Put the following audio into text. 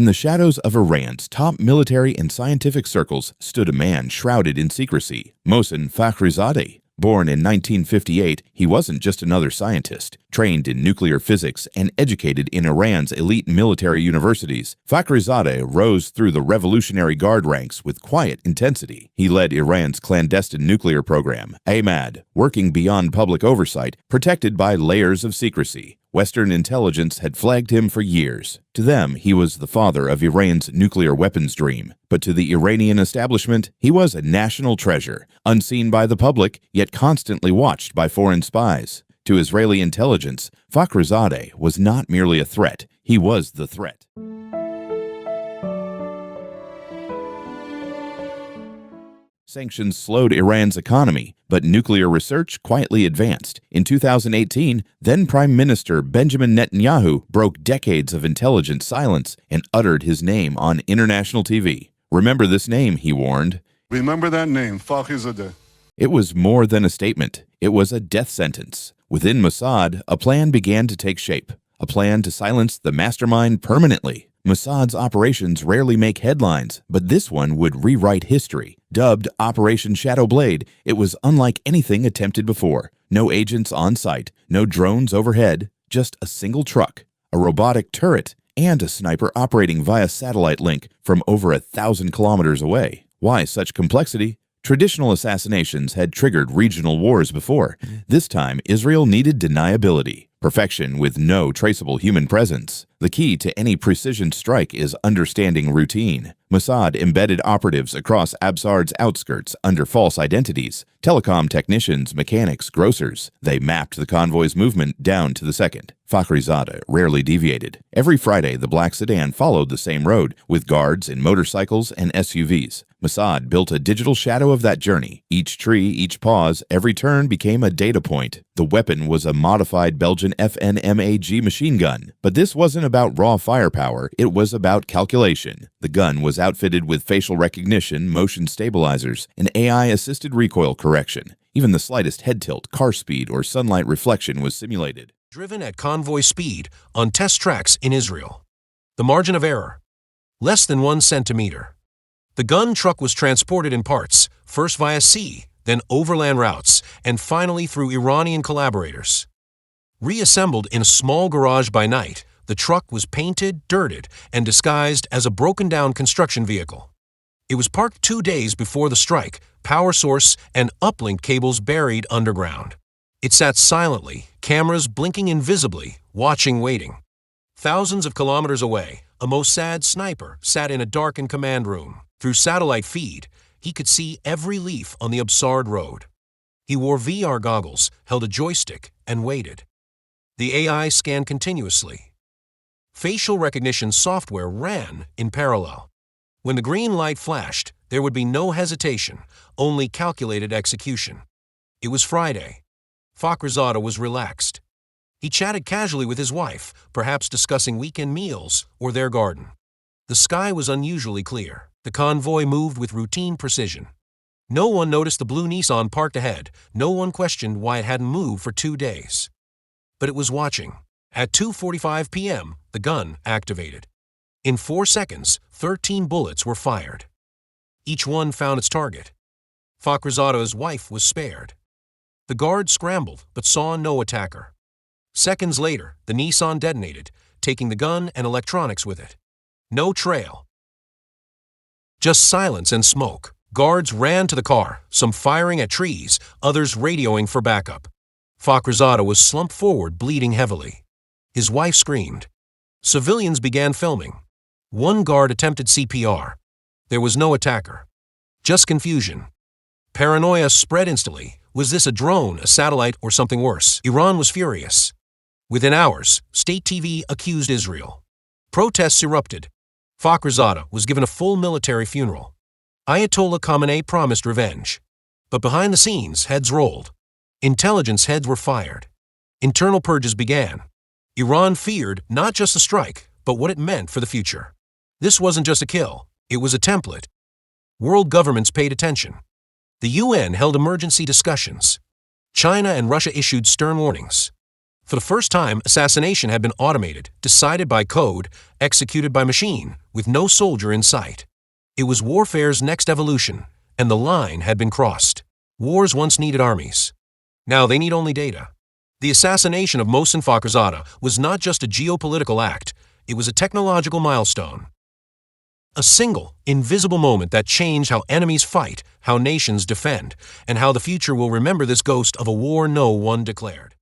In the shadows of Iran's top military and scientific circles stood a man shrouded in secrecy, Mohsen Fakhrizadeh. Born in 1958, he wasn't just another scientist. Trained in nuclear physics and educated in Iran's elite military universities, Fakhrizadeh rose through the Revolutionary Guard ranks with quiet intensity. He led Iran's clandestine nuclear program, AMAD, working beyond public oversight, protected by layers of secrecy. Western intelligence had flagged him for years. To them, he was the father of Iran's nuclear weapons dream. But to the Iranian establishment, he was a national treasure, unseen by the public, yet constantly watched by foreign spies. To Israeli intelligence, Fakhrizadeh was not merely a threat, he was the threat. Sanctions slowed Iran's economy, but nuclear research quietly advanced. In 2018, then Prime Minister Benjamin Netanyahu broke decades of intelligence silence and uttered his name on international TV. Remember this name, he warned. Remember that name, Fakhrizadeh. It was more than a statement. It was a death sentence. Within Mossad, a plan began to take shape. A plan to silence the mastermind permanently. Mossad's operations rarely make headlines, but this one would rewrite history. Dubbed Operation Shadow Blade, it was unlike anything attempted before. No agents on site, no drones overhead, just a single truck, a robotic turret, and a sniper operating via satellite link from over 1,000 kilometers away. Why such complexity? Traditional assassinations had triggered regional wars before. This time, Israel needed deniability. Perfection with no traceable human presence. The key to any precision strike is understanding routine. Mossad embedded operatives across Absard's outskirts under false identities. Telecom technicians, mechanics, grocers. They mapped the convoy's movement down to the second. Fakhrizadeh rarely deviated. Every Friday, the black sedan followed the same road, with guards in motorcycles and SUVs. Mossad built a digital shadow of that journey. Each tree, each pause, every turn became a data point. The weapon was a modified Belgian FNMAG machine gun. But this wasn't about raw firepower, it was about calculation. The gun was outfitted with facial recognition, motion stabilizers, and AI-assisted recoil correction. Even the slightest head tilt, car speed, or sunlight reflection was simulated. Driven at convoy speed on test tracks in Israel. The margin of error, less than 1 centimeter. The gun truck was transported in parts, first via sea, then overland routes, and finally through Iranian collaborators. Reassembled in a small garage by night, the truck was painted, dirted, and disguised as a broken-down construction vehicle. It was parked 2 days before the strike, power source and uplink cables buried underground. It sat silently, cameras blinking invisibly, watching, waiting. Thousands of kilometers away, a Mossad sniper sat in a darkened command room. Through satellite feed, he could see every leaf on the Absard road. He wore VR goggles, held a joystick, and waited. The AI scanned continuously. Facial recognition software ran in parallel. When the green light flashed, there would be no hesitation, only calculated execution. It was Friday. Fakhrizadeh was relaxed. He chatted casually with his wife, perhaps discussing weekend meals or their garden. The sky was unusually clear. The convoy moved with routine precision. No one noticed the blue Nissan parked ahead. No one questioned why it hadn't moved for 2 days. But it was watching. At 2:45 p.m., the gun activated. In 4 seconds, 13 bullets were fired. Each one found its target. Fakhrizadeh's wife was spared. The guard scrambled, but saw no attacker. Seconds later, the Nissan detonated, taking the gun and electronics with it. No trail. Just silence and smoke. Guards ran to the car, some firing at trees, others radioing for backup. Fakhrizadeh was slumped forward, bleeding heavily. His wife screamed. Civilians began filming. One guard attempted CPR. There was no attacker. Just confusion. Paranoia spread instantly. Was this a drone, a satellite, or something worse? Iran was furious. Within hours, state TV accused Israel. Protests erupted. Fakhrizadeh was given a full military funeral. Ayatollah Khamenei promised revenge. But behind the scenes, heads rolled. Intelligence heads were fired. Internal purges began. Iran feared not just the strike, but what it meant for the future. This wasn't just a kill, it was a template. World governments paid attention. The UN held emergency discussions. China and Russia issued stern warnings. For the first time, assassination had been automated, decided by code, executed by machine, with no soldier in sight. It was warfare's next evolution, and the line had been crossed. Wars once needed armies. Now they need only data. The assassination of Mohsen Fakhrizadeh was not just a geopolitical act, it was a technological milestone. A single, invisible moment that changed how enemies fight, how nations defend, and how the future will remember this ghost of a war no one declared.